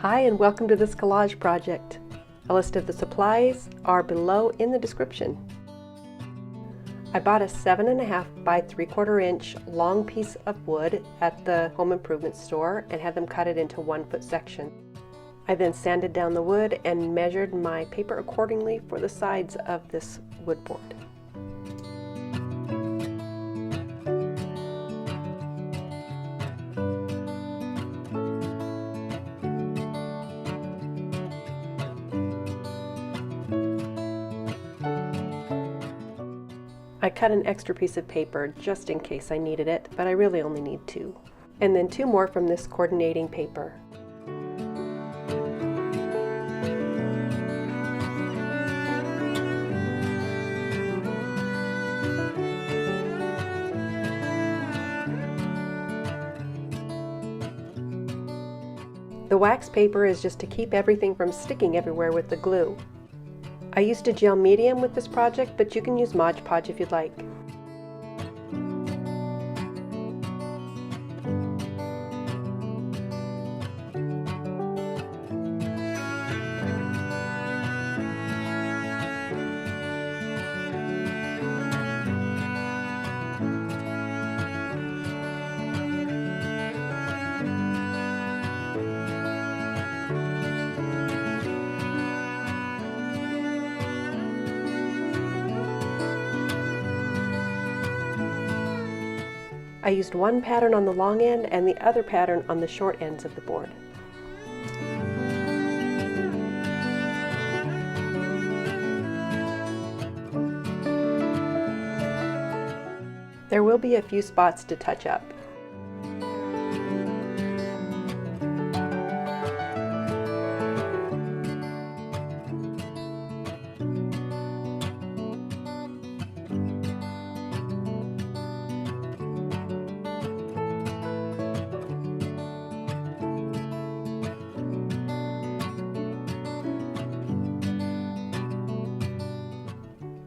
Hi and welcome to this collage project. A list of the supplies are below in the description. I bought a 7.5 by 3/4 inch long piece of wood at the home improvement store and had them cut it into 1-foot sections. I then sanded down the wood and measured my paper accordingly for the sides of this wood board. I cut an extra piece of paper just in case I needed it, but I really only need 2. And then 2 more from this coordinating paper. The wax paper is just to keep everything from sticking everywhere with the glue. I used a gel medium with this project, but you can use Modge Podge if you'd like. I used one pattern on the long end and the other pattern on the short ends of the board. There will be a few spots to touch up.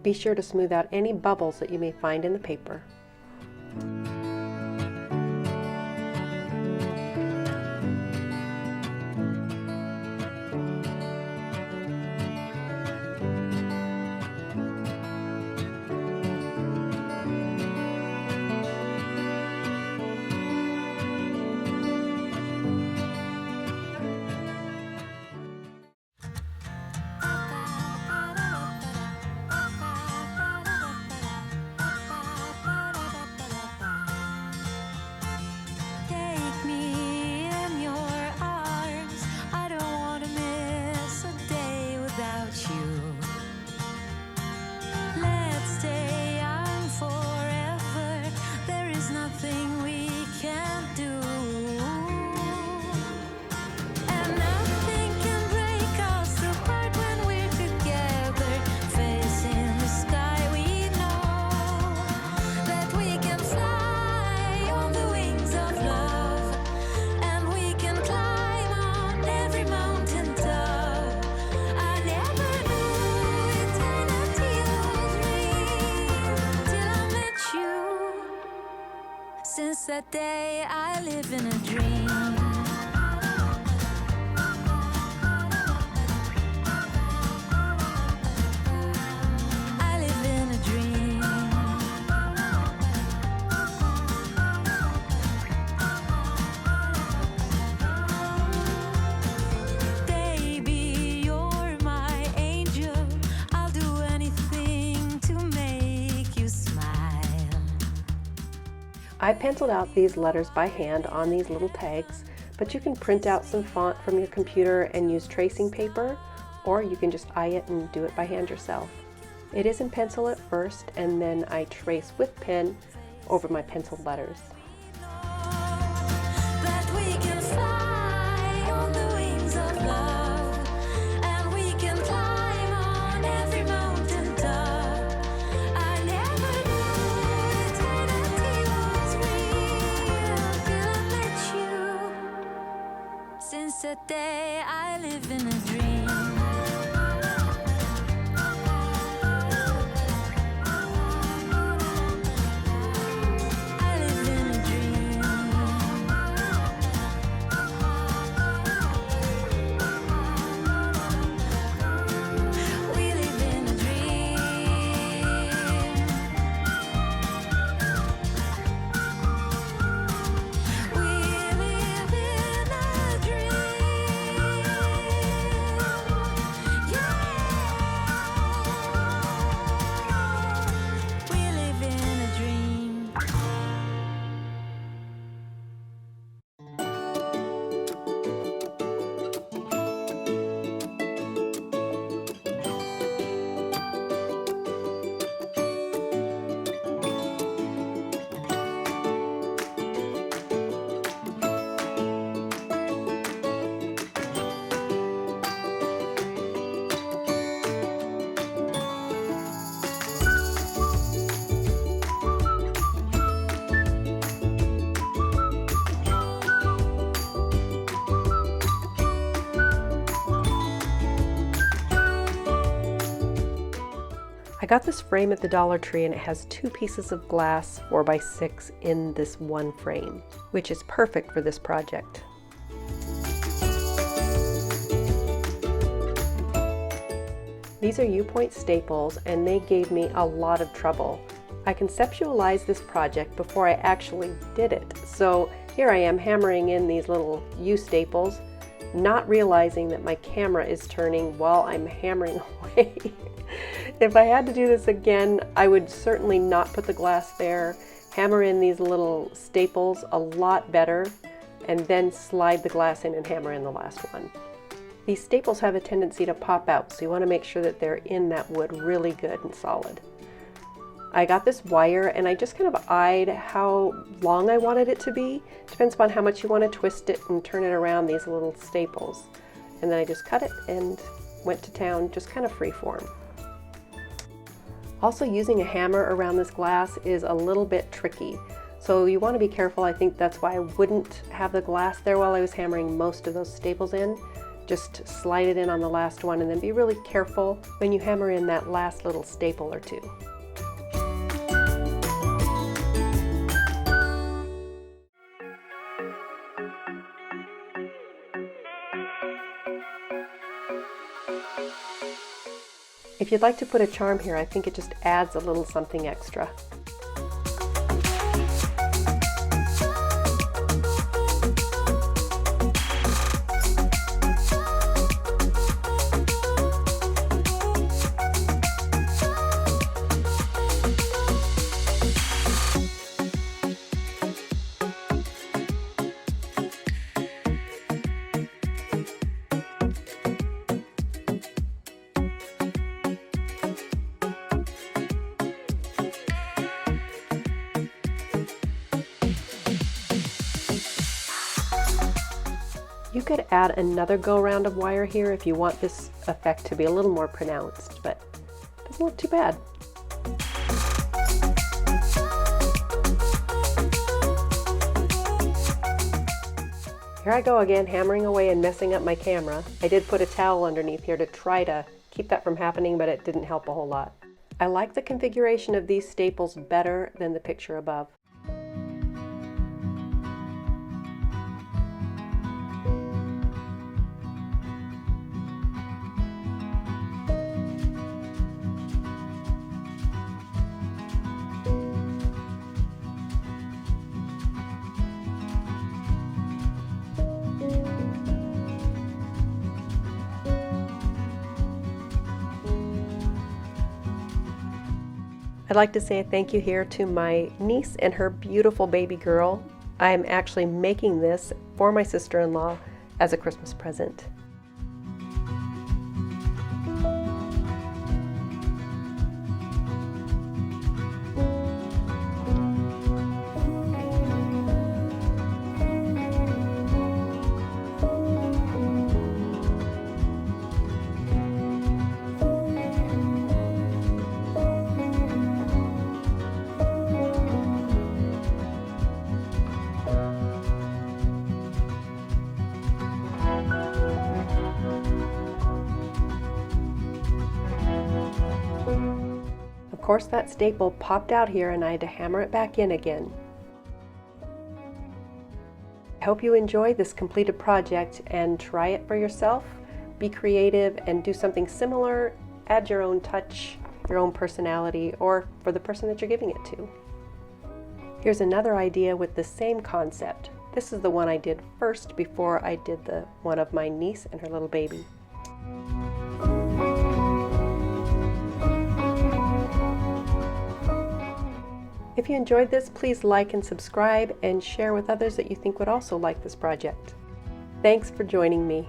Be sure to smooth out any bubbles that you may find in the paper. Since that day, I live in a dream. I live in a dream. Baby, you're my angel. I'll do anything to make you smile. I penciled out these letters by hand on these little tags, but you can print out some font from your computer and use tracing paper, or you can just eye it and do it by hand yourself. It is in pencil at first, and then I trace with pen over my penciled letters. Since that day, I live in a dream. I live in a dream. I got this frame at the Dollar Tree and it has 2 pieces of glass 4x6 in this one frame, which is perfect for this project. These are U-point staples and they gave me a lot of trouble. I conceptualized this project before I actually did it. So here I am hammering in these little U-staples, not realizing that my camera is turning while I'm hammering away. If I had to do this again, I would certainly not put the glass there, hammer in these little staples a lot better, and then slide the glass in and hammer in the last one. These staples have a tendency to pop out, so you want to make sure that they're in that wood really good and solid. I got this wire and I just kind of eyed how long I wanted it to be. Depends upon how much you want to twist it and turn it around these little staples. And then I just cut it and went to town, just kind of free form. Also, using a hammer around this glass is a little bit tricky. So you want to be careful. I think that's why I wouldn't have the glass there while I was hammering most of those staples in. Just slide it in on the last one and then be really careful when you hammer in that last little staple or two. If you'd like to put a charm here, I think it just adds a little something extra. You could add another go-round of wire here if you want this effect to be a little more pronounced, but it doesn't look too bad. Here I go again, hammering away and messing up my camera. I did put a towel underneath here to try to keep that from happening, but it didn't help a whole lot. I like the configuration of these staples better than the picture above. I'd like to say a thank you here to my niece and her beautiful baby girl. I'm actually making this for my sister-in-law as a Christmas present. Of course, that staple popped out here and I had to hammer it back in again. I hope you enjoy this completed project and try it for yourself. Be creative and do something similar. Add your own touch, your own personality, or for the person that you're giving it to. Here's another idea with the same concept. This is the one I did first before I did the one of my niece and her little baby. If you enjoyed this, please like and subscribe and share with others that you think would also like this project. Thanks for joining me.